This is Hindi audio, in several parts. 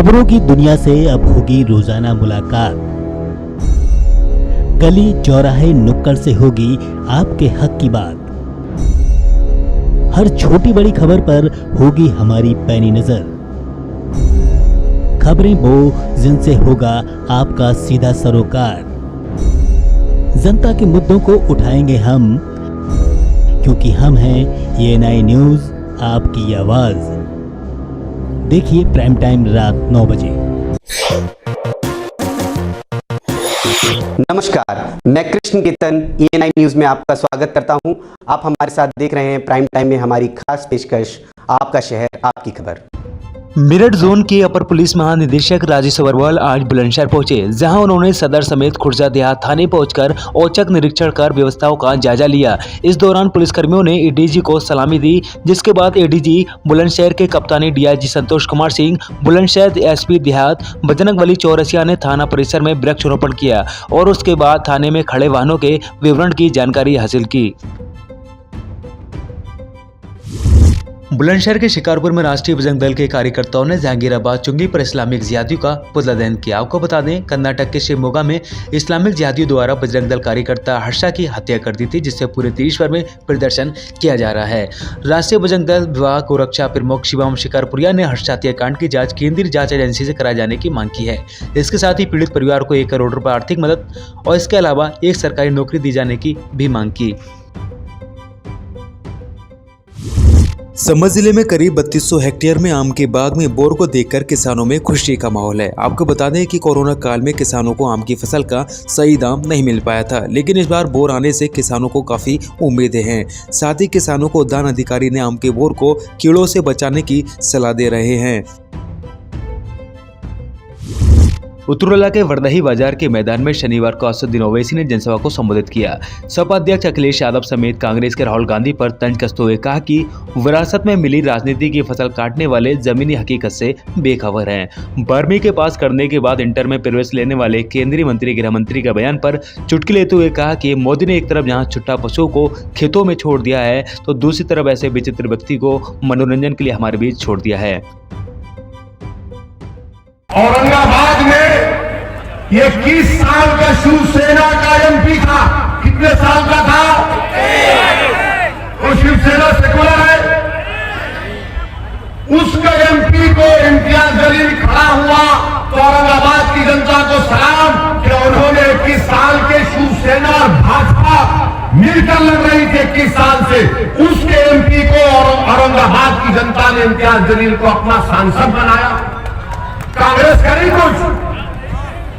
खबरों की दुनिया से अब होगी रोजाना मुलाकात। गली चौराहे नुक्कड़ से होगी आपके हक की बात। हर छोटी बड़ी खबर पर होगी हमारी पैनी नजर। खबरें वो जिनसे होगा आपका सीधा सरोकार। जनता के मुद्दों को उठाएंगे हम, क्योंकि हम हैं ENI न्यूज, आपकी आवाज। देखिए प्राइम टाइम रात 9 बजे। नमस्कार, मैं कृष्ण कीर्तन ENI न्यूज में आपका स्वागत करता हूं। आप हमारे साथ देख रहे हैं प्राइम टाइम में हमारी खास पेशकश, आपका शहर आपकी खबर। मेरठ जोन के अपर पुलिस महानिदेशक राजेश अग्रवाल आज बुलंदशहर पहुंचे, जहां उन्होंने सदर समेत खुर्जा देहात थाने पहुंचकर औचक निरीक्षण कर व्यवस्थाओं का जायजा लिया। इस दौरान पुलिसकर्मियों ने ADG को सलामी दी, जिसके बाद ADG बुलंदशहर के कप्तानी DIG संतोष कुमार सिंह, बुलंदशहर SP देहात बजरंग बली चौरसिया ने थाना परिसर में वृक्षारोपण किया और उसके बाद थाने में खड़े वाहनों के विवरण की जानकारी हासिल की। बुलंदशहर के शिकारपुर में राष्ट्रीय बजरंग दल के कार्यकर्ताओं ने जहांगीराबाद चुंगी पर इस्लामिक जिहादियों का पुतला दहन किया। आपको बता दें, कर्नाटक के शिवमोगा में इस्लामिक जिहादियों द्वारा बजरंग दल कार्यकर्ता हर्षा की हत्या कर दी थी, जिससे पूरे देश भर में प्रदर्शन किया जा रहा है। राष्ट्रीय बजरंग दल विभाग को रक्षा प्रमुख शिवम शिकारपुरिया ने हर्षा हत्याकांड की जांच केंद्रीय जांच एजेंसी से कराए जाने की मांग की है। इसके साथ ही पीड़ित परिवार को 1 करोड़ रुपए आर्थिक मदद और इसके अलावा एक सरकारी नौकरी दी जाने की भी मांग की। संभल जिले में करीब 3200 हेक्टेयर में आम के बाग में बोर को देखकर किसानों में खुशी का माहौल है। आपको बता दें कि कोरोना काल में किसानों को आम की फसल का सही दाम नहीं मिल पाया था, लेकिन इस बार बोर आने से किसानों को काफी उम्मीदें हैं। साथ ही किसानों को उद्यान अधिकारी ने आम के बोर को कीड़ों से बचाने की सलाह दे रहे हैं। उतरला के वर्दही बाजार के मैदान में शनिवार को असदुद्दीन ओवैसी ने जनसभा को संबोधित किया। सपा अध्यक्ष अखिलेश यादव समेत कांग्रेस के राहुल गांधी पर तंज कसते हुए कहा कि विरासत में मिली राजनीति की फसल काटने वाले जमीनी हकीकत से बेखबर हैं। बर्मी के पास करने के बाद इंटर में प्रवेश लेने वाले केंद्रीय मंत्री गृह मंत्री का बयान पर चुटकी लेते हुए कहा कि मोदी ने एक तरफ जहां छुट्टा पशुओं को खेतों में छोड़ दिया है, तो दूसरी तरफ ऐसे विचित्र व्यक्ति को मनोरंजन के लिए हमारे बीच छोड़ दिया है। औरंगाबाद में ये 21 साल का शिवसेना का MP था। कितने साल का था? वो शिवसेना सेकुलर है। उसका MP को इम्तियाज जलील खड़ा हुआ तो औरंगाबाद की जनता को सलाम कि उन्होंने 21 साल के शिवसेना और भाजपा मिलकर लड़ रही थी 21 साल से, उसके MP को औरंगाबाद की जनता ने इम्तियाज जलील को अपना सांसद बनाया। कांग्रेस करी कुछ,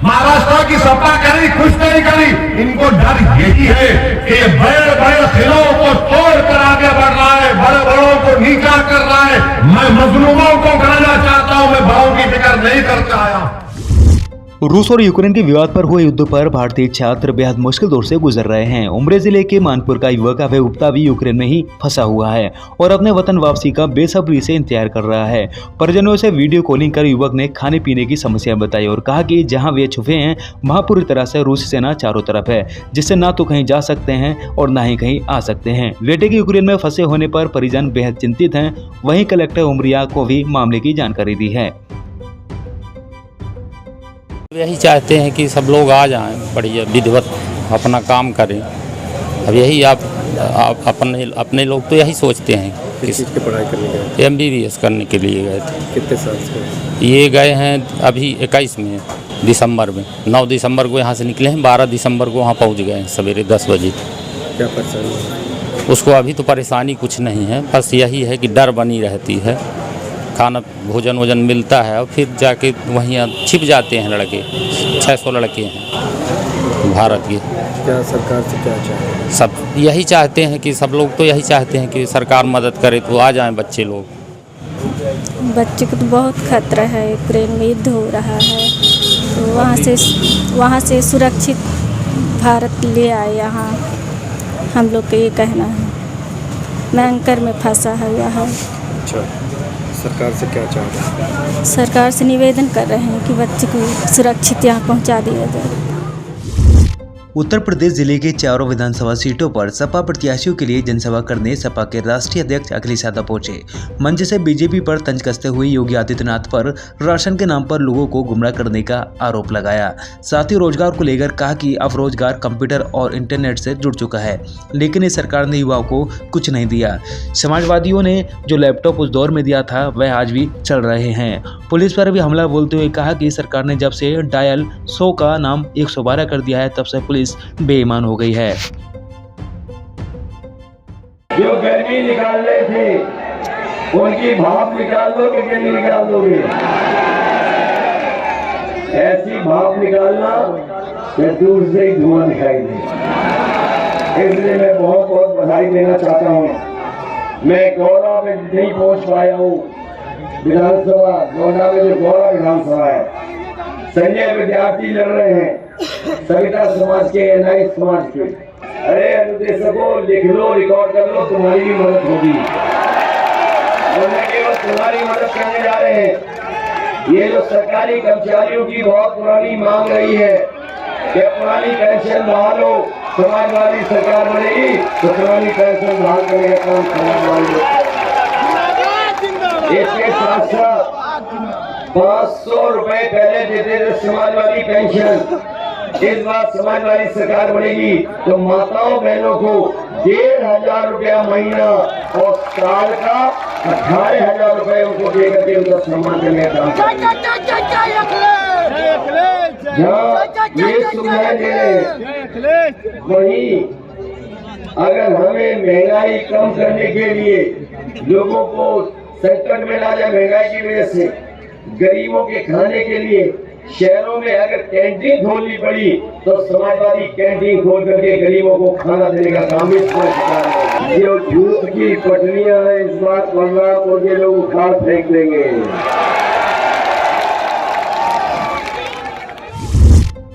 महाराष्ट्र की सपा करी, कुछ नहीं करी। इनको डर यही है कि ये बड़े बड़े खिलों को तोड़ कर आगे बढ़ रहा है, बड़े बड़ों को नीचा कर रहा है। मैं मजलूमों को गिराना चाहता हूं, मैं बड़ों की फिक्र नहीं करता आया। रूस और यूक्रेन के विवाद पर हुए युद्ध पर भारतीय छात्र बेहद मुश्किल दौर से गुजर रहे हैं। उमरे जिले के मानपुर का युवक अभय गुप्ता भी यूक्रेन में ही फंसा हुआ है और अपने वतन वापसी का बेसब्री से इंतजार कर रहा है। परिजनों से वीडियो कॉलिंग कर युवक ने खाने पीने की समस्या बताई और कहा कि जहां वे छुपे हैं वहां पूरी तरह से रूसी सेना चारों तरफ है, जिससे ना तो कहीं जा सकते हैं और ना ही कहीं आ सकते हैं। बेटे के यूक्रेन में फंसे होने पर परिजन बेहद चिंतित हैं। वहीं कलेक्टर उमरिया को भी मामले की जानकारी दी है। यही चाहते हैं कि सब लोग आ जाएं, बढ़िया विधिवत अपना काम करें। अब यही आप अपने लोग तो यही सोचते हैं। किस चीज़ की पढ़ाई करने गए? MBBS करने के लिए गए थे। कितने साल से? ये गए हैं अभी 21 में, दिसंबर में। 9 दिसंबर को यहाँ से निकले हैं, 12 दिसंबर को वहाँ पहुँच गए हैं सवेरे 10 बजे। क्या परेशानी है? उसको अभी तो परेशानी कुछ नहीं है, बस यही है कि डर बनी रहती है। खाना भोजन वोजन मिलता है और फिर जाके वहीं छिप जाते हैं लड़के। 600 लड़के हैं भारत के। क्या सरकार से क्या चाहें? सब यही चाहते हैं कि सब लोग तो यही चाहते हैं कि सरकार मदद करे तो आ जाएं बच्चे लोग। बच्चे को तो बहुत खतरा है, यूक्रेन में युद्ध हो रहा है, तो वहाँ से सुरक्षित भारत ले आए। यहाँ हम लोग का ये कहना है। भयंकर में फंसा हुआ है। अच्छा, सरकार से क्या चाह रहे हैं? सरकार से निवेदन कर रहे हैं कि बच्चे को सुरक्षित यहाँ पहुँचा दिया जाए। उत्तर प्रदेश जिले के चारों विधानसभा सीटों पर सपा प्रत्याशियों के लिए जनसभा करने सपा के राष्ट्रीय अध्यक्ष अखिलेश यादव पहुंचे। मंच से बीजेपी पर तंज कसते हुए योगी आदित्यनाथ पर राशन के नाम पर लोगों को गुमराह करने का आरोप लगाया। साथ ही रोजगार को लेकर कहा कि अब रोजगार कंप्यूटर और इंटरनेट से जुड़ चुका है, लेकिन इस सरकार ने युवाओं को कुछ नहीं दिया। समाजवादियों ने जो लैपटॉप उस दौर में दिया था वह आज भी चल रहे हैं। पुलिस पर भी हमला बोलते हुए कहा कि सरकार ने जब से डायल 100 का नाम 112 कर दिया है तब से पुलिस बेईमान हो गई है। जो गर्मी निकाल रहे थे उनकी भाप निकाल दो कि नहीं निकाल दोगे? ऐसी भाप निकालना कि दूर से ही धुआं दिखाई दे। इसलिए मैं बहुत बहुत बधाई देना चाहता हूँ। मैं गौड़ा में नहीं पहुंच पाया हूँ। विधानसभा गौड़ा में जो गौड़ा विधानसभा है, संजय विद्यार्थी लड़ रहे हैं, सविता समाज के, एनआई समाज के। अरे अनुदेशकों, लिख लो, रिकॉर्ड कर लो, तुम्हारी भी मदद होगी। और मैं केवल तुम्हारी मदद करने जा रहे हैं। ये जो सरकारी कर्मचारियों की बहुत पुरानी मांग रही है कि पुरानी पेंशन बहालो, समाजवादी सरकार बनेगी तो पुरानी पेंशन बहाल करने का काम समाजवादी। इसके साथ साथ 500 रुपए पहले देते थे समाजवादी पेंशन। इस बार समाजवादी सरकार बनेगी तो माताओं बहनों को 1500 रुपया महीना और साल का 18,000 रुपए उनको दे करके उनका सम्मान करने का काम ये सुविधाएं दे रहे। वहीं अगर हमें महंगाई कम करने के लिए, लोगों को संकट में ला जाए महंगाई की वजह से, गरीबों के खाने के लिए शहरों में अगर कैंटीन खोलनी पड़ी तो समाजवादी कैंटीन खोल करके गरीबों को खाना देने का काम भी है। जो झूठ की पटरियां हैं इस बार बलरामपुर के लोग उखाड़ फेंक देंगे।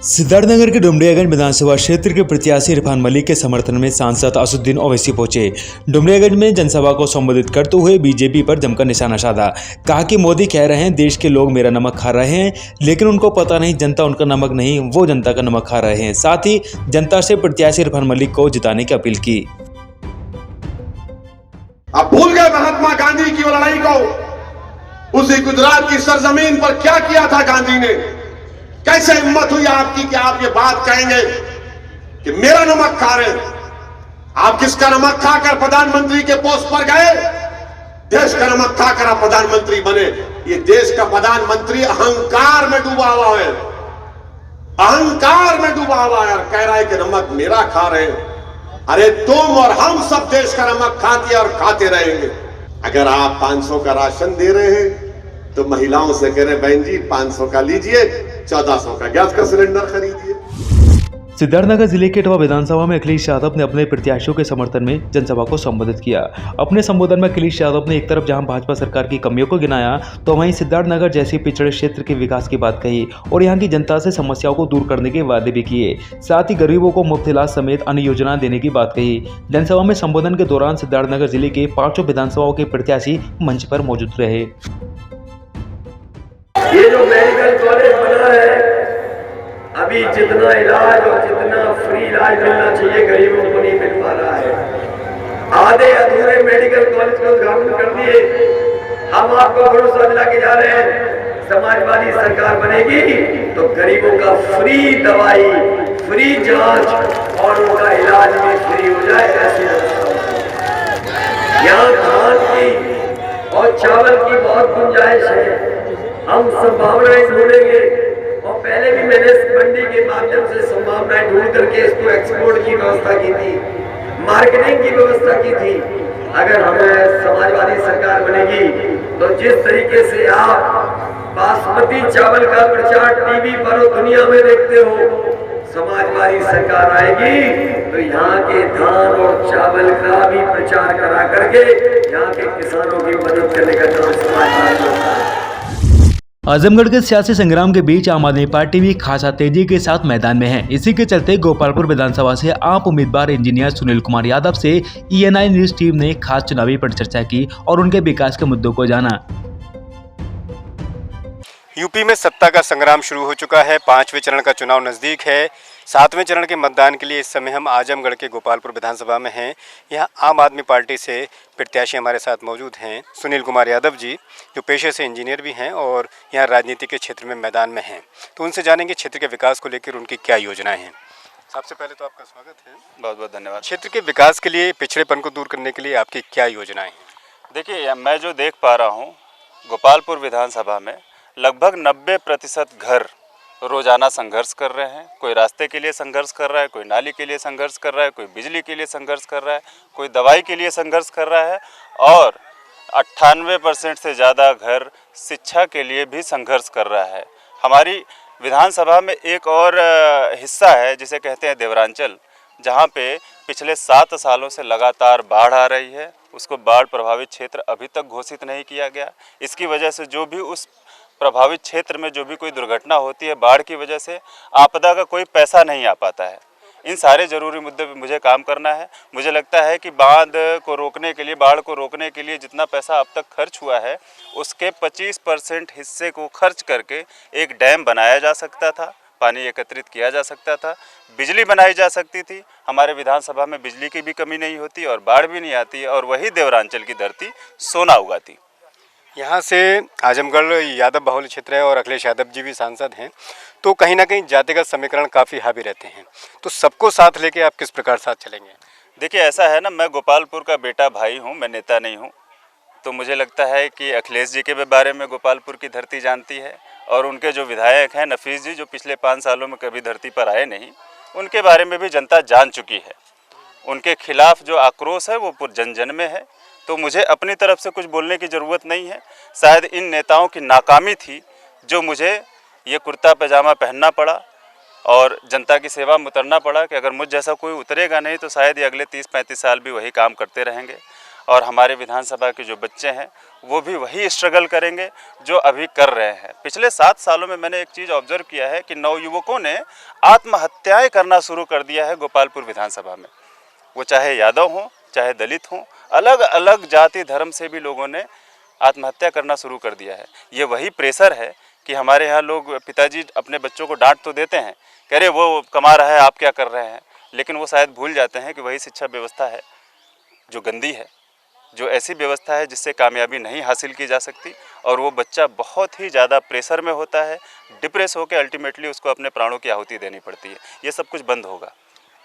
सिद्धार्थनगर के डुमरियागंज विधानसभा क्षेत्र के प्रत्याशी इरफान मलिक के समर्थन में सांसद असदुद्दीन ओवैसी पहुंचे। डुमरियागंज में जनसभा को संबोधित करते हुए बीजेपी पर जमकर निशाना साधा। कहा कि मोदी कह रहे हैं देश के लोग मेरा नमक खा रहे हैं, लेकिन उनको पता नहीं जनता उनका नमक नहीं, वो जनता का नमक खा रहे हैं। साथ ही जनता से प्रत्याशी इरफान मलिक को जिताने की अपील की। अब भूल गए महात्मा गांधी की लड़ाई को। उसी गुजरात की सरजमीन पर क्या किया था गांधी ने? कैसे हिम्मत हुई आपकी कि आप ये बात कहेंगे कि मेरा नमक खा रहे हैं? आप किसका नमक खाकर प्रधानमंत्री के पोस्ट पर गए? देश का नमक खाकर आप प्रधानमंत्री बने। ये देश का प्रधानमंत्री अहंकार में डूबा हुआ है, अहंकार में डूबा हुआ है और कह रहा है कि नमक मेरा खा रहे हैं। अरे तुम और हम सब देश का नमक खाते और खाते रहेंगे। अगर आप 500 का राशन दे रहे हैं तो महिलाओं से कह रहे बहन जी 500 का लीजिए, 1400 का गैस का सिलेंडर खरीदिए। सिद्धार्थनगर जिले के इटवा विधानसभा में अखिलेश यादव ने अपने प्रत्याशियों के समर्थन में जनसभा को संबोधित किया। अपने संबोधन में अखिलेश यादव ने एक तरफ जहां भाजपा सरकार की कमियों को गिनाया तो वहीं सिद्धार्थनगर जैसे पिछड़े क्षेत्र के विकास की बात कही और यहां की जनता से समस्याओं को दूर करने के वादे भी किए। साथ ही गरीबों को मुफ्त इलाज समेत अन्य योजना देने की बात कही। जनसभा में संबोधन के दौरान सिद्धार्थनगर जिले के 5 विधानसभाओं के प्रत्याशी मंच पर मौजूद रहे। ये जो मेडिकल कॉलेज बना है, अभी जितना इलाज और जितना फ्री इलाज मिलना चाहिए गरीबों को नहीं मिल पा रहा है। आधे अधूरे मेडिकल कॉलेज को उद्घाटन कर दिए। हम आपको भरोसा दिला के जा रहे हैं, समाजवादी सरकार बनेगी तो गरीबों का फ्री दवाई, फ्री जांच और उनका इलाज भी फ्री हो जाए। ऐसी यहाँ धान की और चावल की बहुत गुंजाइश है। हम संभावनाएं ढूंढेंगे और पहले भी मैंने मंडी के माध्यम से संभावनाएं ढूंढ करके इसको एक्सपोर्ट की व्यवस्था की थी, मार्केटिंग की व्यवस्था की थी। अगर हमें समाजवादी सरकार बनेगी तो जिस तरीके से आप बासमती चावल का प्रचार टीवी पर और दुनिया में देखते हो, समाजवादी सरकार आएगी तो यहाँ के धान और चावल का भी प्रचार करा करके यहाँ के किसानों की मदद करने का काम समाजवादी। आजमगढ़ के सियासी संग्राम के बीच आम आदमी पार्टी भी खासा तेजी के साथ मैदान में है। इसी के चलते गोपालपुर विधानसभा से आप उम्मीदवार इंजीनियर सुनील कुमार यादव से ENI न्यूज टीम ने खास चुनावी परिचर्चा की और उनके विकास के मुद्दों को जाना। यूपी में सत्ता का संग्राम शुरू हो चुका है। 5वें चरण का चुनाव नज़दीक है। 7वें चरण के मतदान के लिए इस समय हम आजमगढ़ के गोपालपुर विधानसभा में हैं। यहाँ आम आदमी पार्टी से प्रत्याशी हमारे साथ मौजूद हैं, सुनील कुमार यादव जी, जो पेशे से इंजीनियर भी हैं और यहाँ राजनीति के क्षेत्र में मैदान में हैं। तो उनसे जानेंगे क्षेत्र के विकास को लेकर उनकी क्या योजनाएँ हैं। सबसे पहले तो आपका स्वागत है। बहुत बहुत धन्यवाद। क्षेत्र के विकास के लिए, पिछड़ेपन को दूर करने के लिए आपकी क्या योजनाएँ हैं? देखिए, मैं जो देख पा रहा हूँ गोपालपुर विधानसभा में लगभग 90% घर रोजाना संघर्ष कर रहे हैं। कोई रास्ते के लिए संघर्ष कर रहा है, कोई नाली के लिए संघर्ष कर रहा है, कोई बिजली के लिए संघर्ष कर रहा है, कोई दवाई के लिए संघर्ष कर रहा है और 98% से ज़्यादा घर शिक्षा के लिए भी संघर्ष कर रहा है। हमारी विधानसभा में एक और हिस्सा है जिसे कहते हैं देवरांचल, जहाँ पे पिछले 7 सालों से लगातार बाढ़ आ रही है। उसको बाढ़ प्रभावित क्षेत्र अभी तक घोषित नहीं किया गया। इसकी वजह से जो भी उस प्रभावित क्षेत्र में जो भी कोई दुर्घटना होती है, बाढ़ की वजह से आपदा का कोई पैसा नहीं आ पाता है। इन सारे ज़रूरी मुद्दे पे मुझे काम करना है। मुझे लगता है कि बाढ़ को रोकने के लिए जितना पैसा अब तक खर्च हुआ है, उसके 25% हिस्से को खर्च करके एक डैम बनाया जा सकता था, पानी एकत्रित किया जा सकता था, बिजली बनाई जा सकती थी। हमारे विधानसभा में बिजली की भी कमी नहीं होती और बाढ़ भी नहीं आती और वही देवरांचल की धरती सोना उगाती। यहाँ से आजमगढ़ यादव बाहुल्य क्षेत्र है और अखिलेश यादव जी भी सांसद हैं, तो कहीं ना कहीं जातिगत समीकरण काफ़ी हावी रहते हैं। तो सबको साथ लेके आप किस प्रकार साथ चलेंगे? देखिए, ऐसा है ना, मैं गोपालपुर का बेटा भाई हूँ, मैं नेता नहीं हूँ। तो मुझे लगता है कि अखिलेश जी के बारे में गोपालपुर की धरती जानती है और उनके जो विधायक हैं नफीस जी, जो पिछले 5 सालों में कभी धरती पर आए नहीं, उनके बारे में भी जनता जान चुकी है। उनके खिलाफ जो आक्रोश है वो जन जन में है। तो मुझे अपनी तरफ से कुछ बोलने की ज़रूरत नहीं है। शायद इन नेताओं की नाकामी थी जो मुझे ये कुर्ता पैजामा पहनना पड़ा और जनता की सेवा में उतरना पड़ा कि अगर मुझ जैसा कोई उतरेगा नहीं तो शायद ये अगले 30-35 साल भी वही काम करते रहेंगे और हमारे विधानसभा के जो बच्चे हैं वो भी वही स्ट्रगल करेंगे जो अभी कर रहे हैं। पिछले 7 सालों में मैंने एक चीज़ ऑब्जर्व किया है कि नवयुवकों ने आत्महत्याएँ करना शुरू कर दिया है गोपालपुर विधानसभा में। वो चाहे यादव हों, चाहे दलित हों, अलग अलग जाति धर्म से भी लोगों ने आत्महत्या करना शुरू कर दिया है। ये वही प्रेशर है कि हमारे यहाँ लोग, पिताजी अपने बच्चों को डांट तो देते हैं, कह रहे वो कमा रहा है, आप क्या कर रहे हैं, लेकिन वो शायद भूल जाते हैं कि वही शिक्षा व्यवस्था है जो गंदी है, जो ऐसी व्यवस्था है जिससे कामयाबी नहीं हासिल की जा सकती और वो बच्चा बहुत ही ज़्यादा प्रेशर में होता है, डिप्रेस होकर अल्टीमेटली उसको अपने प्राणों की आहुति देनी पड़ती है। ये सब कुछ बंद होगा।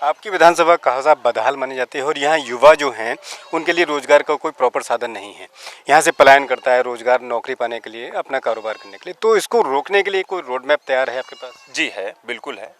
आपकी विधानसभा कहाँ बदहाल मानी जाती है और यहाँ युवा जो हैं उनके लिए रोजगार का कोई प्रॉपर साधन नहीं है। यहाँ से पलायन करता है रोजगार, नौकरी पाने के लिए, अपना कारोबार करने के लिए। तो इसको रोकने के लिए कोई रोड मैप तैयार है आपके पास? जी है, बिल्कुल है।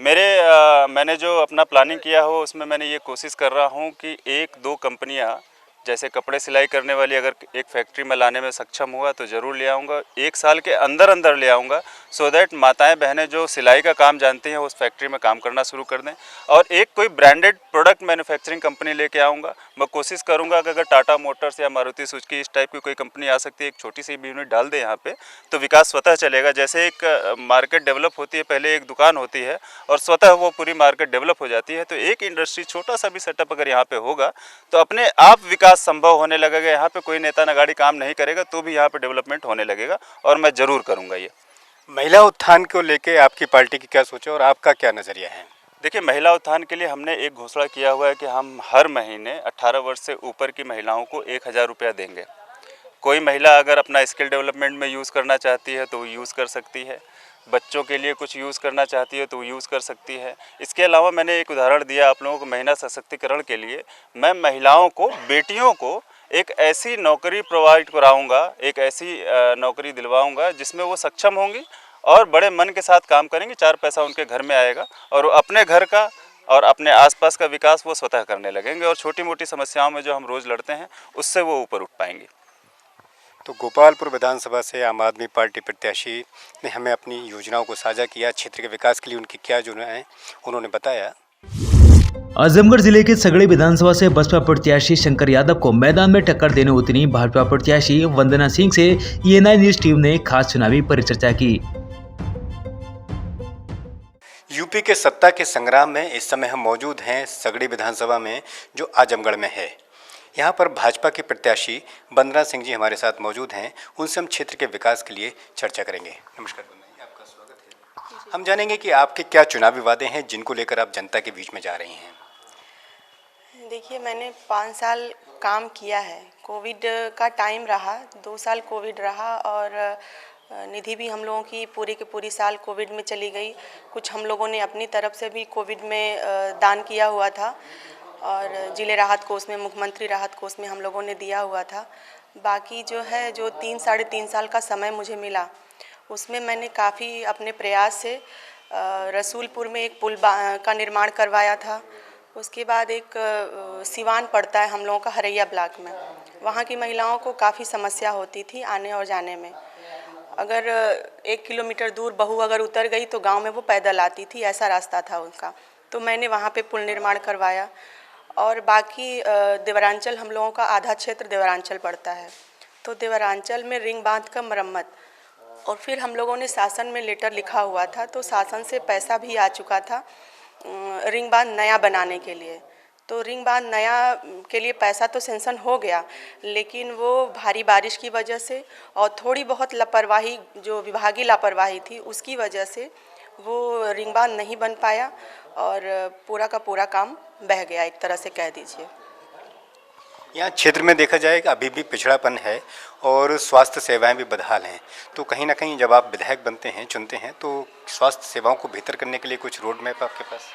मैंने जो अपना प्लानिंग किया हो उसमें मैंने ये कोशिश कर रहा हूँ कि 1-2 कंपनियाँ, जैसे कपड़े सिलाई करने वाली, अगर एक फैक्ट्री में लाने में सक्षम हुआ तो ज़रूर ले आऊँगा। 1 साल के अंदर ले आऊँगा, सो दैट माताएं बहनें जो सिलाई का काम जानती हैं उस फैक्ट्री में काम करना शुरू कर दें। और एक कोई ब्रांडेड प्रोडक्ट मैन्युफैक्चरिंग कंपनी लेके आऊँगा। मैं कोशिश करूँगा कि अगर टाटा मोटर्स या मारुति सुजुकी इस टाइप की कोई कंपनी आ सकती है, एक छोटी सी भी यूनिट डाल दे यहाँ पे, तो विकास स्वतः चलेगा। जैसे एक मार्केट डेवलप होती है, पहले एक दुकान होती है और स्वतः वो पूरी मार्केट डेवलप हो जाती है, तो एक इंडस्ट्री, छोटा सा भी सेटअप अगर यहाँ पे होगा तो अपने आप विकास संभव होने लगेगा। यहाँ पे कोई नेता नगाड़ी काम नहीं करेगा तो भी यहाँ पे डेवलपमेंट होने लगेगा और मैं ज़रूर करूँगा ये। महिला उत्थान को लेके आपकी पार्टी की क्या सोच है और आपका क्या नज़रिया है? देखिए, महिला उत्थान के लिए हमने एक घोषणा किया हुआ है कि हम हर महीने 18 वर्ष से ऊपर की महिलाओं को 1000 रुपया देंगे। कोई महिला अगर अपना स्किल डेवलपमेंट में यूज़ करना चाहती है तो वो यूज़ कर सकती है, बच्चों के लिए कुछ यूज़ करना चाहती है तो वो यूज़ कर सकती है। इसके अलावा मैंने एक उदाहरण दिया आप लोगों को महिला सशक्तिकरण के लिए। मैं महिलाओं को, बेटियों को एक ऐसी नौकरी प्रोवाइड कराऊंगा, एक ऐसी नौकरी दिलवाऊंगा जिसमें वो सक्षम होंगी और बड़े मन के साथ काम करेंगे, 4 पैसा उनके घर में आएगा और वो अपने घर का और अपने आसपास का विकास वो स्वतः करने लगेंगे और छोटी मोटी समस्याओं में जो हम रोज़ लड़ते हैं उससे वो ऊपर उठ पाएंगे। तो गोपालपुर विधानसभा से आम आदमी पार्टी प्रत्याशी ने हमें अपनी योजनाओं को साझा किया। क्षेत्र के विकास के लिए उनकी क्या योजनाएं हैं उन्होंने बताया। आजमगढ़ जिले के सगड़ी विधानसभा से बसपा प्रत्याशी शंकर यादव को मैदान में टक्कर देने उतरी भाजपा प्रत्याशी वंदना सिंह से ENI न्यूज टीम ने खास चुनावी परिचर्चा की। यूपी के सत्ता के संग्राम में इस समय हम मौजूद हैं सगड़ी विधानसभा में, जो आजमगढ़ में है। यहाँ पर भाजपा के प्रत्याशी वंदना सिंह जी हमारे साथ मौजूद हैं। उनसे हम क्षेत्र के विकास के लिए चर्चा करेंगे। नमस्कार वंदना जी, आपका स्वागत है। हम जानेंगे कि आपके क्या चुनावी वादे हैं जिनको लेकर आप जनता के बीच में जा रही हैं। देखिए, मैंने 5 साल काम किया है। कोविड का टाइम रहा, 2 साल कोविड रहा और निधि भी हम लोगों की पूरी की पूरी साल कोविड में चली गई। कुछ हम लोगों ने अपनी तरफ से भी कोविड में दान किया हुआ था और जिले राहत कोष में, मुख्यमंत्री राहत कोष में हम लोगों ने दिया हुआ था। बाकी जो है, जो 3-3.5 साल का समय मुझे मिला, उसमें मैंने काफ़ी अपने प्रयास से रसूलपुर में एक पुल का निर्माण करवाया था। उसके बाद एक सिवान पड़ता है हम लोगों का हरैया ब्लॉक में, वहाँ की महिलाओं को काफ़ी समस्या होती थी आने और जाने में। अगर 1 किलोमीटर दूर बहू अगर उतर गई तो गांव में वो पैदल आती थी, ऐसा रास्ता था उनका। तो मैंने वहाँ पे पुल निर्माण करवाया। और बाकी देवरांचल, हम लोगों का आधा क्षेत्र देवरांचल पड़ता है, तो देवरांचल में रिंग बांध का मरम्मत, और फिर हम लोगों ने शासन में लेटर लिखा हुआ था, तो शासन से पैसा भी आ चुका था रिंग बांध नया बनाने के लिए। तो रिंग बांध नया के लिए पैसा तो सेंशन हो गया, लेकिन वो भारी बारिश की वजह से और थोड़ी बहुत लापरवाही, जो विभागीय लापरवाही थी, उसकी वजह से वो रिंग बांध नहीं बन पाया और पूरा का पूरा काम बह गया, एक तरह से कह दीजिए। यहाँ क्षेत्र में देखा जाए कि अभी भी पिछड़ापन है और स्वास्थ्य सेवाएं भी बदहाल हैं। तो कहीं ना कहीं जब आप विधायक बनते हैं, चुनते हैं, तो स्वास्थ्य सेवाओं को बेहतर करने के लिए कुछ रोड मैप आपके पास?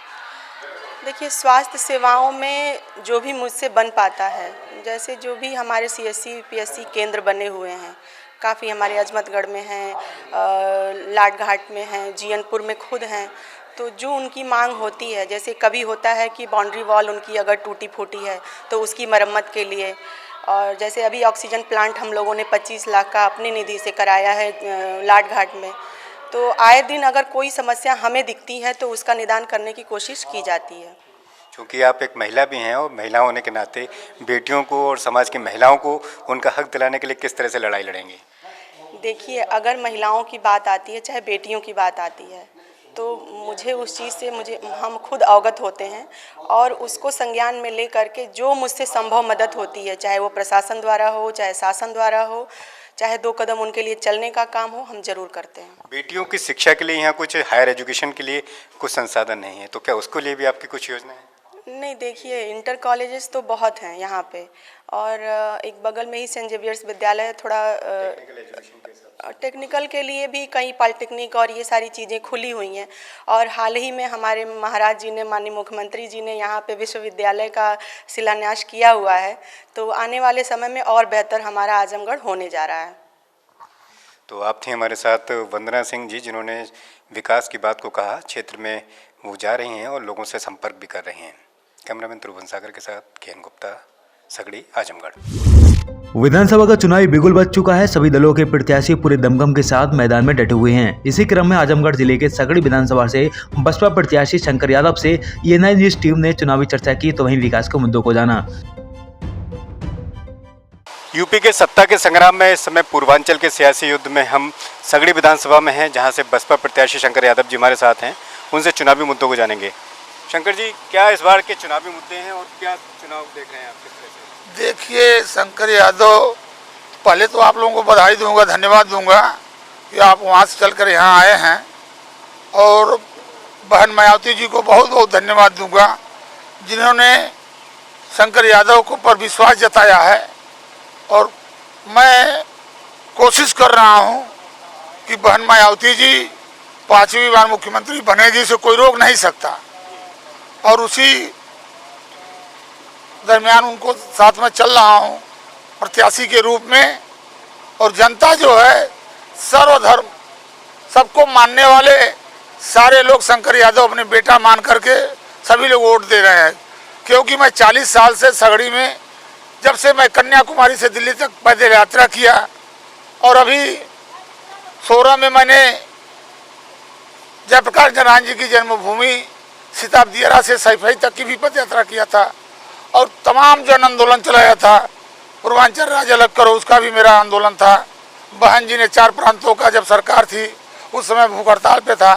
देखिए, स्वास्थ्य सेवाओं में जो भी मुझसे बन पाता है, जैसे जो भी हमारे CSC PSC केंद्र बने हुए हैं, काफ़ी हमारे अजमतगढ़ में हैं, लाटघाट में हैं, जीयनपुर में खुद हैं, तो जो उनकी मांग होती है, जैसे कभी होता है कि बाउंड्री वॉल उनकी अगर टूटी फूटी है तो उसकी मरम्मत के लिए, और जैसे अभी ऑक्सीजन प्लांट हम लोगों ने 25 लाख का अपनी निधि से कराया है लाटघाट में। तो आए दिन अगर कोई समस्या हमें दिखती है तो उसका निदान करने की कोशिश की जाती है। क्योंकि आप एक महिला भी हैं और महिला होने के नाते बेटियों को और समाज की महिलाओं को उनका हक दिलाने के लिए किस तरह से लड़ाई लड़ेंगे? देखिए, अगर महिलाओं की बात आती है, चाहे बेटियों की बात आती है, तो मुझे उस चीज़ से हम खुद अवगत होते हैं और उसको संज्ञान में ले करके जो मुझसे संभव मदद होती है, चाहे वो प्रशासन द्वारा हो, चाहे शासन द्वारा हो, चाहे 2 कदम उनके लिए चलने का काम हो, हम जरूर करते हैं। बेटियों की शिक्षा के लिए यहाँ कुछ हायर एजुकेशन के लिए कुछ संसाधन नहीं है, तो क्या उसके लिए भी आपकी कुछ योजना है? नहीं, देखिए, इंटर कॉलेजेस तो बहुत हैं यहाँ पे, और एक बगल में ही सेंट जेवियर्स विद्यालय, थोड़ा टेक्निकल के लिए भी कई पॉलिटेक्निक और ये सारी चीज़ें खुली हुई हैं। और हाल ही में हमारे महाराज जी ने, माननीय मुख्यमंत्री जी ने यहाँ पे विश्वविद्यालय का शिलान्यास किया हुआ है, तो आने वाले समय में और बेहतर हमारा आजमगढ़ होने जा रहा है। तो आप थे हमारे साथ वंदना सिंह जी, जिन्होंने विकास की बात को कहा। क्षेत्र में वो जा रही हैं और लोगों से संपर्क भी कर रहे हैं। कैमरामैन त्रिभुवन सागर के साथ केएन गुप्ता, सगड़ी, आजमगढ़। विधानसभा का चुनावी बिगुल बज चुका है। सभी दलों के प्रत्याशी पूरे दमखम के साथ मैदान में डटे हुए हैं। इसी क्रम में आजमगढ़ जिले के सगड़ी विधानसभा से बसपा प्रत्याशी शंकर यादव से ENI न्यूज टीम ने चुनावी चर्चा की, तो वहीं विकास के मुद्दों को जाना। यूपी के सत्ता के संग्राम में इस समय पूर्वांचल के सियासी युद्ध में हम सगड़ी विधानसभा में हैं, जहां से बसपा प्रत्याशी शंकर यादव जी हमारे साथ हैं। उनसे चुनावी मुद्दों को जानेंगे। शंकर जी, क्या इस बार के चुनावी मुद्दे हैं और क्या चुनाव देख रहे हैं आप, किस तरह से? देखिए, शंकर यादव, पहले तो आप लोगों को बधाई दूंगा, धन्यवाद दूंगा कि आप वहाँ से चलकर यहाँ आए हैं, और बहन मायावती जी को बहुत बहुत धन्यवाद दूंगा जिन्होंने शंकर यादव को पर विश्वास जताया है। और मैं कोशिश कर रहा हूँ कि बहन मायावती जी 5वीं बार मुख्यमंत्री बने, जिसे कोई रोक नहीं सकता, और उसी दरमियान उनको साथ में चल रहा हूँ प्रत्याशी के रूप में। और जनता जो है, सर्वधर्म सबको मानने वाले सारे लोग शंकर यादव अपने बेटा मान करके सभी लोग वोट दे रहे हैं। क्योंकि मैं 40 साल से सगड़ी में, जब से मैं कन्याकुमारी से दिल्ली तक पैदल यात्रा किया, और अभी 16 में मैंने जयप्रकाश नारायण जी की जन्मभूमि सीताब्दियरा से सैफई तक की भी पद यात्रा किया था, और तमाम जन आंदोलन चलाया था। पूर्वांचल राज्य अलग करो, उसका भी मेरा आंदोलन था। बहन जी ने 4 प्रांतों का, जब सरकार थी उस समय भूख हड़ताल पे था,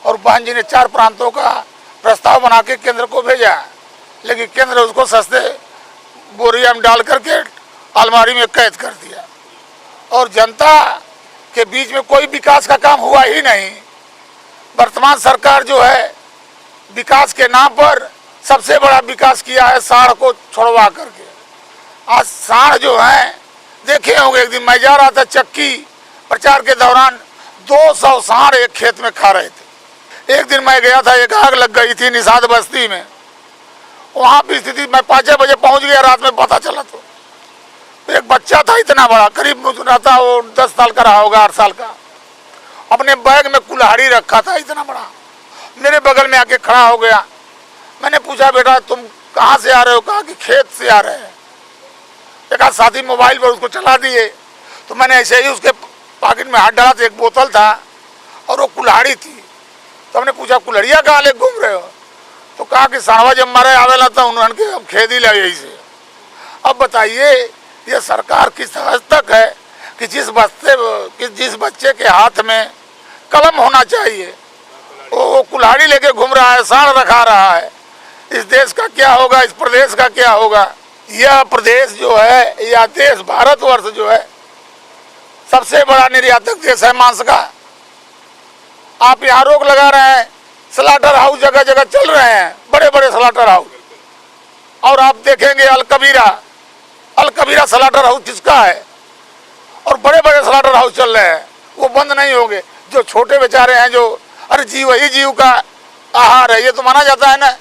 और बहन जी ने 4 प्रांतों का प्रस्ताव बना के केंद्र को भेजा, लेकिन केंद्र उसको सस्ते बोरिया में डाल करके अलमारी में कैद कर दिया और जनता के बीच में कोई विकास का काम हुआ ही नहीं। वर्तमान सरकार जो है विकास के नाम पर सबसे बड़ा विकास किया है साढ़ को छोड़वा करके। आज साढ़ जो है देखे होंगे, एक दिन मैं जा रहा था चक्की प्रचार के दौरान 200 साढ़ एक खेत में खा रहे थे। एक दिन मैं गया था, एक आग लग गई थी निषाद बस्ती में, वहाँ भी स्थिति मैं 5 बजे पहुँच गया, रात में पता चला तो एक बच्चा था इतना बड़ा, करीब रहता वो 10 साल का रहा होगा, 8 साल का, अपने बैग में कुल्हाड़ी रखा था इतना बड़ा, मेरे बगल में आके खड़ा हो गया। मैंने पूछा बेटा तुम कहाँ से आ रहे हो? कहा कि खेत से आ रहे हैं। एक आध साथी मोबाइल पर उसको चला दिए, तो मैंने ऐसे ही उसके पॉकेट में हाथ डाला तो एक बोतल था और वो कुल्हाड़ी थी। तो हमने पूछा कुल्हड़िया कहाँ ले घूम रहे हो? तो कहा कि साहबा जब मारे आवेला था उन्होंने हम खेद ही लगे से। अब बताइए ये सरकार किस हद तक है कि जिस बच्चे के हाथ में कलम होना चाहिए वो कुल्हाड़ी लेके घूम रहा है, साढ़ रखा रहा है। इस देश का क्या होगा, इस प्रदेश का क्या होगा? यह प्रदेश जो है या देश भारतवर्ष जो है सबसे बड़ा निर्यातक देश है मांस का। आप यहाँ रोक लगा रहे हैं, स्लाटर हाउस जगह जगह चल रहे हैं, बड़े बड़े स्लाटर हाउस, और आप देखेंगे अलकबीरा स्लाटर हाउस किसका है, और बड़े बड़े स्लाटर हाउस चल रहे हैं, वो बंद नहीं होंगे। जो छोटे बेचारे हैं जो अरे जीव ही जीव का आहार है, ये तो माना जाता है ना,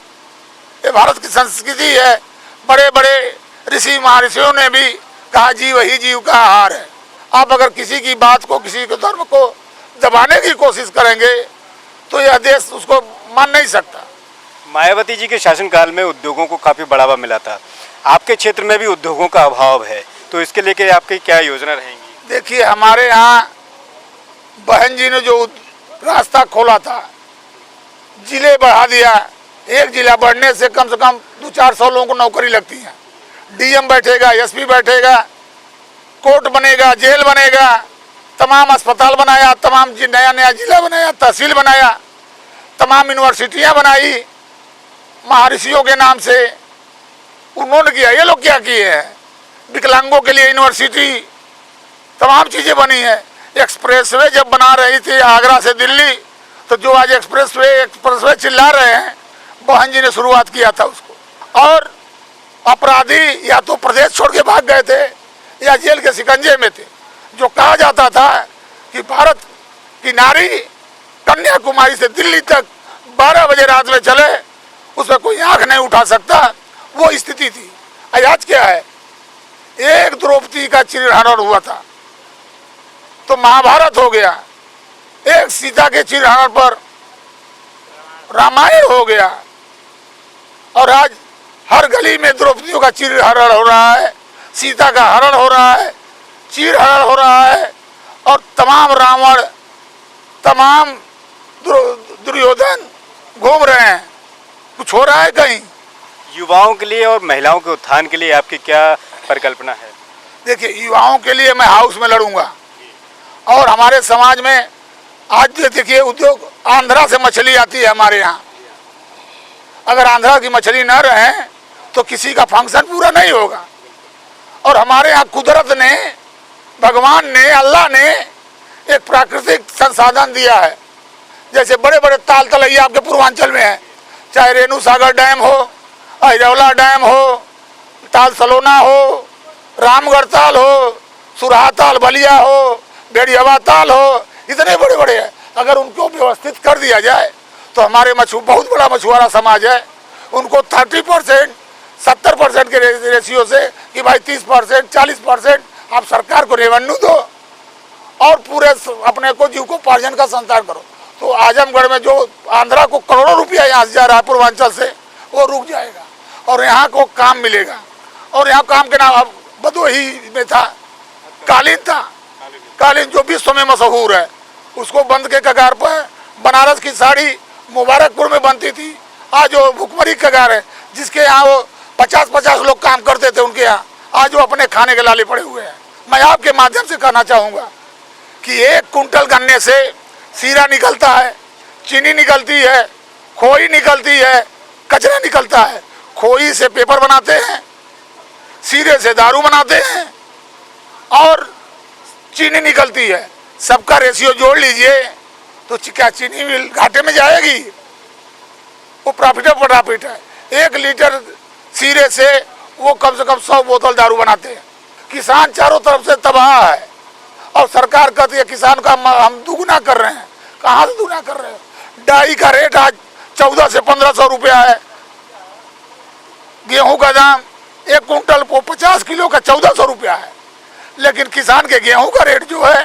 ये भारत की संस्कृति है। बड़े बड़े ऋषि महर्षियों ने भी कहा जीव ही जीव का आहार है। आप अगर किसी की बात को, किसी के धर्म को दबाने की कोशिश करेंगे तो यह देश उसको मान नहीं सकता। मायावती जी के शासनकाल में उद्योगों को काफ़ी बढ़ावा मिला था, आपके क्षेत्र में भी उद्योगों का अभाव है, तो इसके लेके आपकी क्या योजना रहेंगी? देखिए हमारे यहाँ बहन जी ने जो रास्ता खोला था, जिले बढ़ा दिया, एक जिला बढ़ने से कम 200-400 लोगों को नौकरी लगती है। डीएम बैठेगा, एसपी बैठेगा, कोर्ट बनेगा, जेल बनेगा, तमाम अस्पताल बनाया, तमाम नया जिला बनाया, तहसील बनाया, तमाम यूनिवर्सिटियां बनाई महर्षियों के नाम से उन्होंने किया। ये लोग क्या किए हैं? विकलांगों के लिए यूनिवर्सिटी, तमाम चीज़ें बनी है। एक्सप्रेसवे जब बना रही थी आगरा से दिल्ली, तो जो आज एक्सप्रेसवे चिल्ला रहे हैं, बहन जी ने शुरुआत किया था उसको। और अपराधी या तो प्रदेश छोड़ के भाग गए थे या जेल के शिकंजे में थे। जो कहा जाता था कि भारत की नारी कन्याकुमारी से दिल्ली तक 12 बजे रात में चले, उसमें कोई आंख नहीं उठा सकता, वो स्थिति थी। आज क्या है? एक द्रौपदी का चिरहरण हुआ था तो महाभारत हो गया, एक सीता के चिरहरण पर रामायण हो गया, और आज हर गली में द्रौपदियों का चिरहरण हो रहा है, सीता का हरण हो रहा है, चिरहरण हो रहा है, और तमाम रावण, तमाम दुर्योधन घूम रहे हैं। कुछ हो रहा है कहीं? युवाओं के लिए और महिलाओं के उत्थान के लिए आपकी क्या परिकल्पना है? देखिए युवाओं के लिए मैं हाउस में लड़ूंगा, और हमारे समाज में आज देखिए उद्योग, आंध्रा से मछली आती है हमारे यहाँ। अगर आंध्रा की मछली न रहे तो किसी का फंक्शन पूरा नहीं होगा। और हमारे यहाँ कुदरत ने, भगवान ने, अल्लाह ने एक प्राकृतिक संसाधन दिया है। जैसे बड़े बड़े ताल तलैया आपके पूर्वांचल में है, चाहे रेणु सागर डैम हो, अहिरौला डैम हो, ताल सलोना हो, रामगढ़ ताल हो, सुरहा ताल बलिया हो, बेड़ियावा ताल हो, इतने बड़े बड़े हैं। अगर उनको व्यवस्थित कर दिया जाए तो हमारे बहुत बड़ा मछुआरा समाज है, उनको 30%, 70% के रेशियो से कि भाई 30%, 40% आप सरकार को रेवेन्यू दो और पूरे अपने को जीविकोपार्जन का संचार करो, तो आजमगढ़ में जो आंध्रा को करोड़ों रुपया यहाँ से जा रहा है पूर्वांचल से, वो रुक जाएगा और यहाँ को काम मिलेगा। और यहाँ काम के नाम, अब भदोही में था कालीन था, कालीन जो विश्व में मशहूर है, उसको बंद के कगार पर। बनारस की साड़ी मुबारकपुर में बनती थी, आज वो भुखमरी कगार है, जिसके यहाँ वो 50-50 लोग काम करते थे, उनके यहाँ आज वो अपने खाने के लाले पड़े हुए हैं। मैं आपके माध्यम से कहना चाहूँगा कि 1 कुंटल गन्ने से सीरा निकलता है, चीनी निकलती है, खोई निकलती है, कचरा निकलता है। खोई से पेपर बनाते हैं, सीरे से दारू बनाते हैं और चीनी निकलती है। सबका रेशियो जोड़ लीजिए तो क्या चीनी मिल घाटे में जाएगी? वो प्रॉफिट है। 1 लीटर सीरे से वो कम से कम 100 बोतल दारू बनाते हैं। किसान चारों तरफ से तबाह है और सरकार कहती है किसान का हम दुगुना कर रहे हैं। कहाँ से दुगुना कर रहे हैं? डाई का रेट आज 1400 से 1500 रुपया है। गेहूं का दाम 1 कुंटल को 50 किलो का 1400 रुपया है, लेकिन किसान के गेहूं का रेट जो है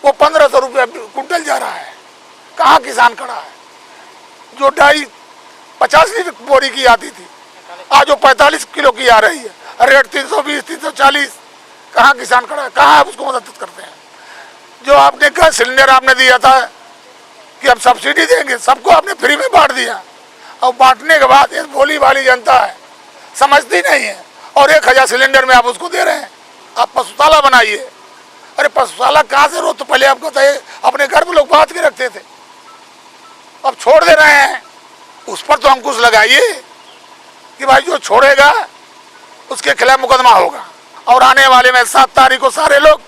वो 1500 रुपया कुंटल जा रहा है। कहाँ किसान खड़ा है? जो डाई 50 लीटर बोरी की आती थी आज वो 45 किलो की आ रही है, रेट 320 340। कहाँ किसान खड़ा है? कहाँ आप उसको मदद करते हैं? जो आपने गैस सिलेंडर आपने दिया था कि हम सब्सिडी देंगे, सबको आपने फ्री में बांट दिया और बांटने के बाद ये भोली भाली जनता है, समझती नहीं है और 1000 सिलेंडर में आप उसको दे रहे हैं। आप पशुशाला बनाइए। अरे पशुशाला कहाँ से तो पहले आपको बताइए, अपने घर में लोग बांध के रखते थे, अब छोड़ दे रहे हैं। उस पर तो अंकुश लगाइए कि भाई जो छोड़ेगा उसके खिलाफ मुकदमा होगा। और आने वाले में 7 तारीख को सारे लोग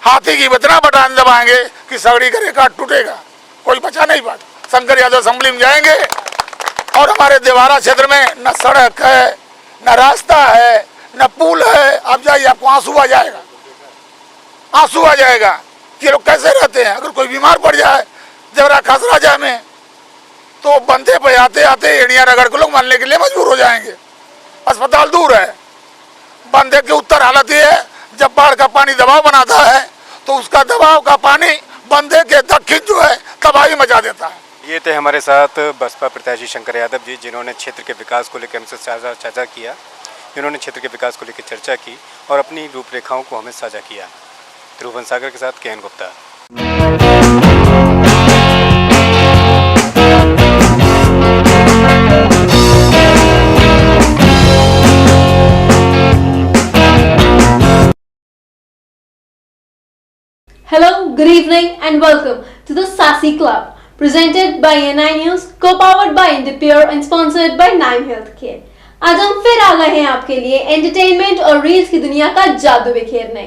हाथी की बतना बटान दबाएंगे कि सगड़ी का रिकॉर्ड टूटेगा, कोई बचा नहीं पाता। शंकर यादव असेंबली में जाएंगे और हमारे देवारा क्षेत्र में न सड़क है, न रास्ता है, न पुल है। आप जाइए, आपको आंसू आ जाएगा, आंसू आ जाएगा कि लोग कैसे रहते हैं। अगर कोई बीमार पड़ जाए जबरा खसराजा में तो बंदे पे आते आते एड़िया रगड़ के लोग मरने के लिए मजबूर हो जाएंगे। अस्पताल दूर है। बंदे की उत्तर हालत ये है, जब बाढ़ का पानी दबाव बनाता है तो उसका दबाव का पानी बंदे के दक्षिण जो है तबाही मचा देता है। ये थे हमारे साथ बसपा प्रत्याशी शंकर यादव जी, जिन्होंने क्षेत्र के विकास को लेकर हमसे साझा किया, जिन्होंने क्षेत्र के विकास को लेकर चर्चा की और अपनी रूपरेखाओं को हमें साझा किया। ध्रुवन सागर के साथ K N Gupta. Hello, good evening and welcome to the Sassy Club, presented by NI News, co-powered by Indipure and sponsored by Nime Healthcare. आज हम फिर आ गए हैं आपके लिए एंटरटेनमेंट और रील्स की दुनिया का जादू बिखेरने।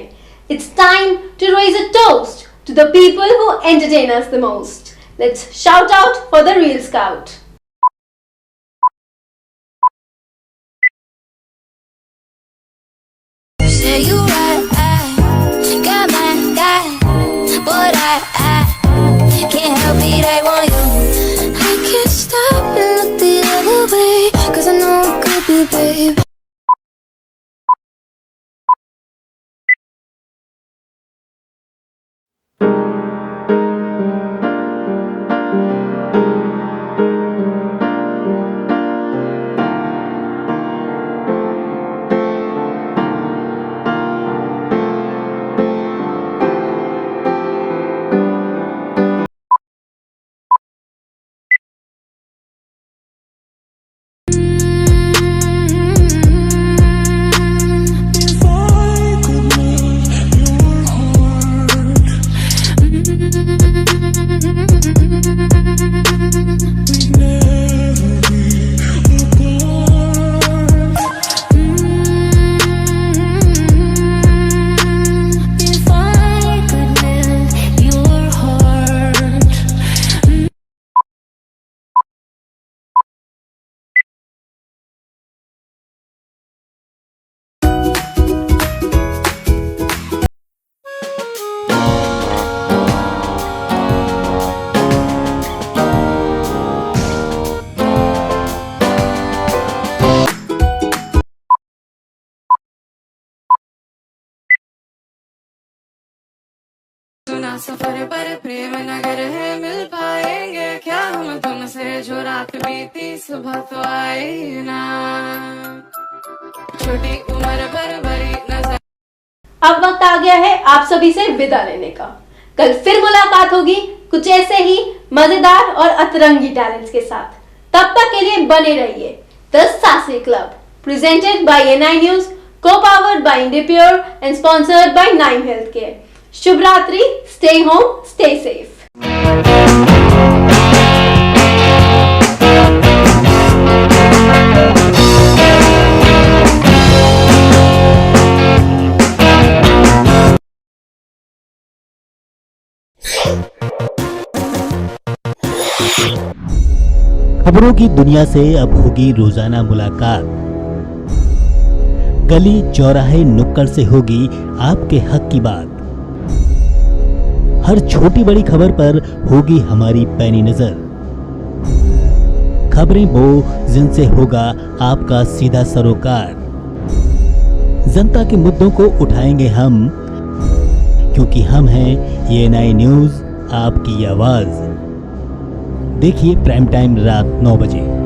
It's time to raise a toast to the people who entertain us the most. Let's shout out for the Reel Scout. Say you right, got my guy, but I can't help it, I want you. I can't stop and look the other way, 'cause I know it could be, babe. सफर पर प्रेम नगर है, मिल पाएंगे क्या हम तुमसे, जो रात बीती सुबह तो आई ना, छोटी उम्र पर बड़ी नजर। अब वक्त आ गया है आप सभी से विदा लेने का। कल फिर मुलाकात होगी कुछ ऐसे ही मजेदार और अतरंगी टैलेंट्स के साथ। तब तक के लिए बने रहिए the sassy club, presented by ANI news, co-powered by Indipure and sponsored by Nime Healthcare. Shubh Ratri, stay home, stay safe. खबरों की दुनिया से अब होगी रोजाना मुलाकात। गली चौराहे नुक्कड़ से होगी आपके हक की बात। हर छोटी बड़ी खबर पर होगी हमारी पैनी नजर। खबरें वो जिनसे होगा आपका सीधा सरोकार। जनता के मुद्दों को उठाएंगे हम, क्योंकि हम हैं ये न्यूज़ आपकी आवाज। देखिए प्राइम टाइम रात 9 बजे।